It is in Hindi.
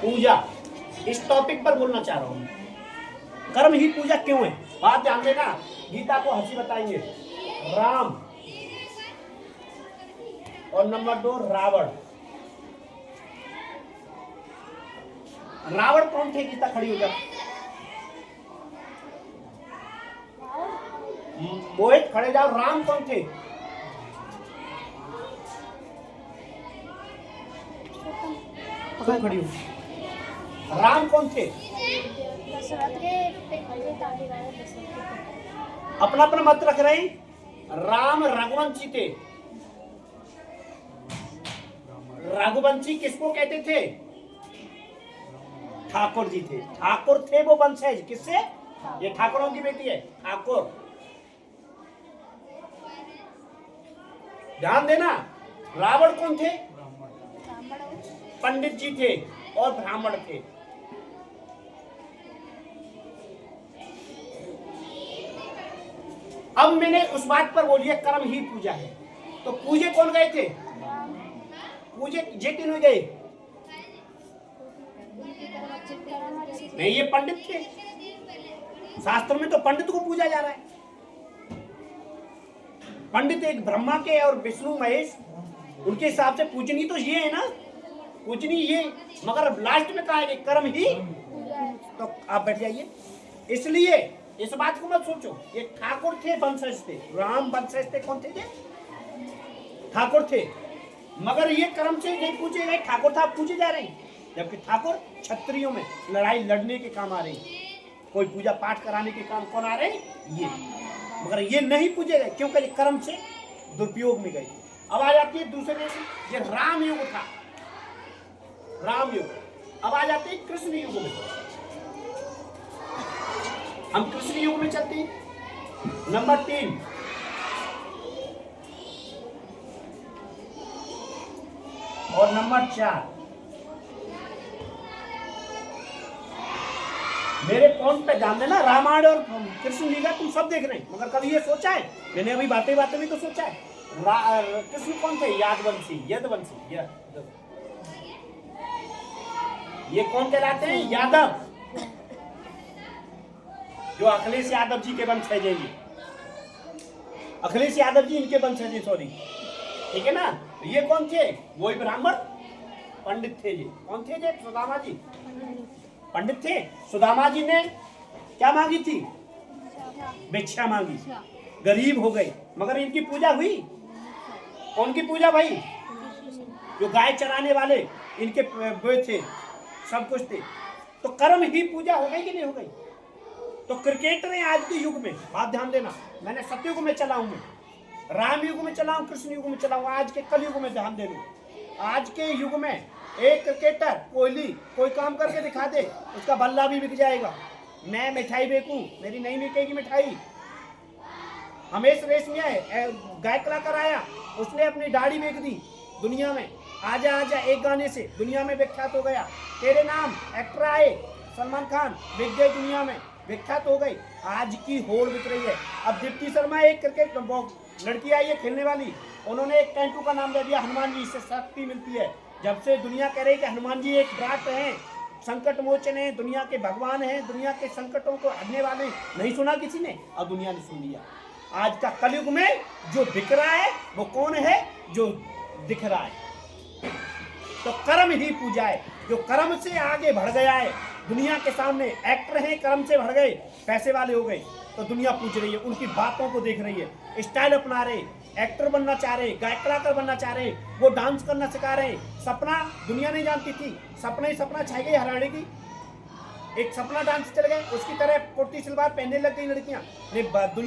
पूजा, इस टॉपिक पर बोलना चाह रहा हूं। कर्म ही पूजा क्यों है? बात ध्यान देना, गीता को हंसी बताएंगे। राम और नंबर 2 रावण। रावण कौन थे? गीता खड़ी हो जा। मोहित खड़े जाओ। राम कौन थे? खड़ी हो। राम कौन थे? अपना अपना मत रख रहे हैं। राम रघुवंशी थे। रघुवंशी किसको कहते थे? ठाकुर जी थे। ठाकुर थे वो वंशज किससे? ये ठाकुरों की बेटी है ठाकुर। ध्यान देना। रावण कौन थे? पंडित जी थे और ब्राह्मण थे। अब मैंने उस बात पर बोलिए कर्म ही पूजा है, तो पूजे कौन गए थे? पूजे जे तीनों गए नहीं, ये पंडित थे। शास्त्र में तो पंडित को पूजा जा रहा है। पंडित एक ब्रह्मा के और विष्णु महेश, उनके हिसाब से पूजनी तो ये है ना, पूजनी ये, मगर लास्ट में कहा है कि कर्म ही। तो आप बैठ जाइए। इसलिए इस बात को मत सोचो, ये ठाकुर थे वंशज थे, राम वंशज थे। कौन थे? ठाकुर थे, मगर ये कर्म से नहीं पूछे गए। ठाकुर था पूछे जा रहे हैं, जबकि ठाकुर क्षत्रियों में लड़ाई लड़ने के काम आ रहे हैं, कोई पूजा पाठ कराने के काम कौन आ रहे हैं? ये। मगर ये नहीं पूजे गए क्योंकि ये कर्म से दुरुपयोग में गए। अब आ जाती है दूसरे से, ये राम युग था, राम युग। अब आ जाते हैं कृष्ण युग में। हम कृष्ण युग में चलते हैं। नंबर 3 और नंबर 4। मेरे पॉइंट पे ध्यान देना। रामायण और कृष्ण लीला तुम सब देख रहे हैं, मगर कभी ये सोचा है? मैंने अभी बातें में तो सोचा है। कृष्ण कौन थे? यदवंशी। ये कौन कहलाते हैं? यादव, जो अखिलेश यादव जी के वंशज हैं। अखिलेश यादव जी इनके वंशज हैं, सॉरी, ठीक है ना। ये कौन थे? वही ब्राह्मण पंडित थे जी। कौन थे जी? सुदामा जी पंडित थे। सुदामा जी ने क्या मांगी थी? भिक्षा मांगी, गरीब हो गए, मगर इनकी पूजा हुई। कौन की पूजा भाई? जो गाय चराने वाले इनके वो थे, सब कुछ थे। तो कर्म ही पूजा हो गई कि नहीं हो गई? तो क्रिकेटर है आज के युग में, बात ध्यान देना। मैंने सतयुग में चला हूं, मैं राम युग में चला हूं, कृष्ण युग में चला हूं, आज के कल युग में ध्यान दे दो। आज के युग में एक क्रिकेटर कोहली कोई काम करके दिखा दे, उसका बल्ला भी बिक जाएगा। मैं मिठाई बेचूं, मेरी नहीं बिकेगी मिठाई। हमेश रेशमिया है, गाय कलाकार आया, उसने अपनी दाढ़ी बेच दी दुनिया में। आजा आजा एक गाने से दुनिया में विख्यात हो गया। तेरे नाम एक्टर आए, सलमान खान, बिक गए दुनिया में, विख्यात हो गई। आज की होड़ बिक रही है। अब दीप्ति शर्मा एक क्रिकेट लड़की आई है खेलने वाली, उन्होंने एक टैंटू का नाम दे दिया हनुमान जी, इससे शक्ति मिलती है। जब से दुनिया कह रही है कि हनुमान जी एक विराट हैं, संकट मोचन है, दुनिया के भगवान हैं, दुनिया के संकटों को हरने वाले, नहीं सुना किसी ने, अब दुनिया ने सुन लिया। आज का कलयुग में जो दिख रहा है वो कौन है? जो दिख रहा है। तो कर्म ही पूजा है। जो कर्म से आगे बढ़ गया है, दुनिया के सामने एक्टर हैं, कर्म से बढ़ गए, पैसे वाले हो गए, तो दुनिया पूछ रही है, उनकी बातों को देख रही है, स्टाइल अपना रहे, एक्टर बनना चाह रहे, गायक कलाकार बनना चाह रहे, वो डांस करना सिखा रहे। सपना दुनिया नहीं जानती थी, सपना ही सपना छा गई हरियाणा की। एक सपना डांस चल गए, उसकी तरह कुर्ती सलवार पहनने लग गई लड़कियां। दुनिया